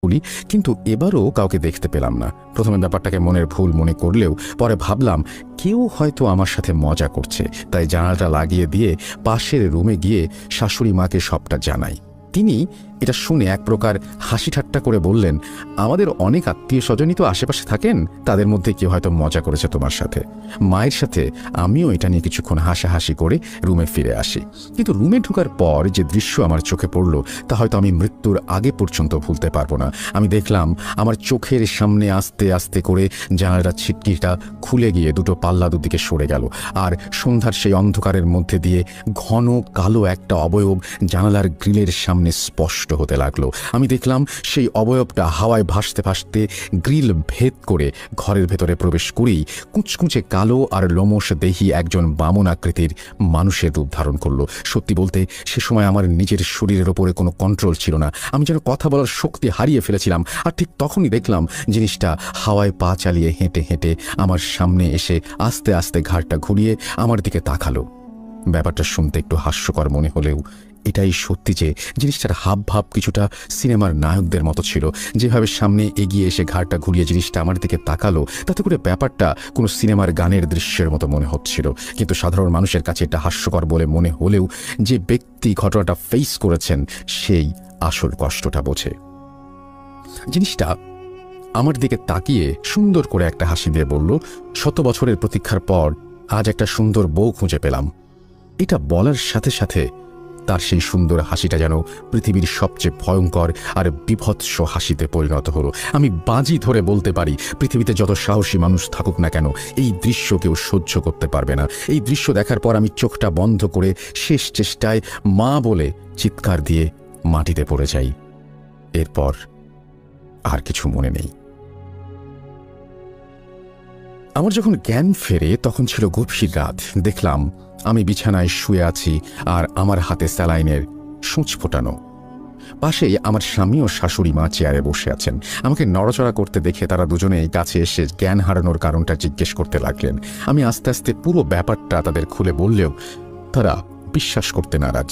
বলি, কিন্তু এবারও কাউকে দেখতে পেলাম না। প্রথমে ব্যাপারটাকে মনের ভুল মনে করলেও পরে ভাবলাম কেউ হয়তো আমার সাথে মজা করছে, তাই জানালাটা লাগিয়ে দিয়ে পাশের রুমে গিয়ে শাশুড়ি মাকে সবটা জানাই। তিনি এটা শুনে এক প্রকার হাসি ঠাট্টা করে বললেন, আমাদের অনেক আত্মীয় স্বজনই তো আশেপাশে থাকেন, তাদের মধ্যে কেউ হয়তো মজা করেছে তোমার সাথে। মায়ের সাথে আমিও এটা নিয়ে কিছুক্ষণ হাসাহাসি করে রুমে ফিরে আসি। কিন্তু রুমে ঢোকার পর যে দৃশ্য আমার চোখে পড়ল তা হয়তো আমি মৃত্যুর আগে পর্যন্ত ভুলতে পারবো না। আমি দেখলাম আমার চোখের সামনে আস্তে আস্তে করে জানালার ছিটকিটা খুলে গিয়ে দুটো পাল্লা দুদিকে সরে গেল, আর সন্ধ্যার সেই অন্ধকারের মধ্যে দিয়ে ঘন কালো একটা অবয়ব জানালার গ্রিলের সামনে স্পষ্ট হতে লাগলো। আমি দেখলাম সেই অবয়বটা হাওয়ায় ভাসতে ভাসতে গ্রিল ভেদ করে ঘরের ভেতরে প্রবেশ করেই কুচকুচে কালো আর লোমশ দেহি একজন বামন আকৃতির মানুষের রূপ ধারণ করলো। সত্যি বলতে সে সময় আমার নিজের শরীরের ওপরে কোনো কন্ট্রোল ছিল না। আমি যেন কথা বলার শক্তি হারিয়ে ফেলেছিলাম। আর ঠিক তখনই দেখলাম জিনিসটা হাওয়ায় পা চালিয়ে হেঁটে হেঁটে আমার সামনে এসে আস্তে আস্তে ঘাড়টা ঘুরিয়ে আমার দিকে তাকালো। ব্যাপারটা শুনতে একটু হাস্যকর মনে হলেও এটাই সত্যি যে জিনিসটার হাবভাব কিছুটা সিনেমার নায়কদের মতো ছিল। যেভাবে সামনে এগিয়ে এসে ঘাড়টা ঘুরিয়ে জিনিসটা আমার দিকে তাকালো, তাতে করে ব্যাপারটা কোনো সিনেমার গানের দৃশ্যের মতো মনে হচ্ছিল। কিন্তু সাধারণ মানুষের কাছে এটা হাস্যকর বলে মনে হলেও যে ব্যক্তি ঘটনাটা ফেস করেছেন সেই আসল কষ্টটা বোঝে। জিনিসটা আমার দিকে তাকিয়ে সুন্দর করে একটা হাসি দিয়ে বলল, 100 বছরের প্রতীক্ষার পর আজ একটা সুন্দর বউ খুঁজে পেলাম। এটা বলার সাথে সাথে তার সেই সুন্দর হাসিটা যেন পৃথিবীর সবচেয়ে ভয়ঙ্কর আর বিভৎস হাসিতে পরিণত হলো। আমি বাজি ধরে বলতে পারি পৃথিবীতে যত সাহসী মানুষ থাকুক না কেন এই দৃশ্য কেউ সহ্য করতে পারবে না। এই দৃশ্য দেখার পর আমি চোখটা বন্ধ করে শেষ চেষ্টায় মা বলে চিৎকার দিয়ে মাটিতে পড়ে যাই। এরপর আর কিছু মনে নেই। আমার যখন জ্ঞান ফেরে তখন ছিল গভীর রাত। দেখলাম আমি বিছানায় শুয়ে আছি আর আমার হাতে স্যালাইনের সূঁচ ফোটানো। পাশেই আমার স্বামী ও শাশুড়ি মা চেয়ারে বসে আছেন। আমাকে নড়াচড়া করতে দেখে তারা দুজনেই কাছে এসে জ্ঞান হারানোর কারণটা জিজ্ঞেস করতে লাগলেন। আমি আস্তে আস্তে পুরো ব্যাপারটা তাদের খুলে বললেও তারা বিশ্বাস করতে নারাজ।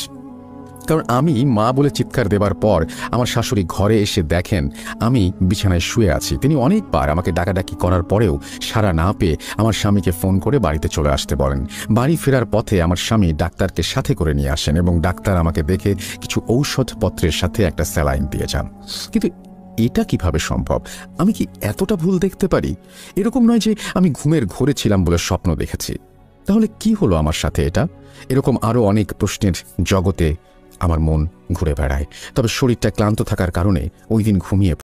কারণ আমি মা বলে চিৎকার দেবার পর আমার শাশুড়ি ঘরে এসে দেখেন আমি বিছানায় শুয়ে আছি। তিনি অনেকবার আমাকে ডাকাডাকি করার পরেও সাড়া না পেয়ে আমার স্বামীকে ফোন করে বাড়িতে চলে আসতে বলেন। বাড়ি ফেরার পথে আমার স্বামী ডাক্তারকে সাথে করে নিয়ে আসেন এবং ডাক্তার আমাকে দেখে কিছু ঔষধপত্রের সাথে একটা স্যালাইন দিয়ে যান। কিন্তু এটা কিভাবে সম্ভব? আমি কি এতটা ভুল দেখতে পারি? এরকম নয় যে আমি ঘুমের ঘোরে ছিলাম বলে স্বপ্ন দেখেছি। তাহলে কি হলো আমার সাথে এটা? এরকম আরও অনেক প্রশ্নের জগতে আমার মন ঘুরে বেড়ায়। তবে শরীরটা ক্লান্ত থাকার কারণে ওই দিন ঘুমিয়ে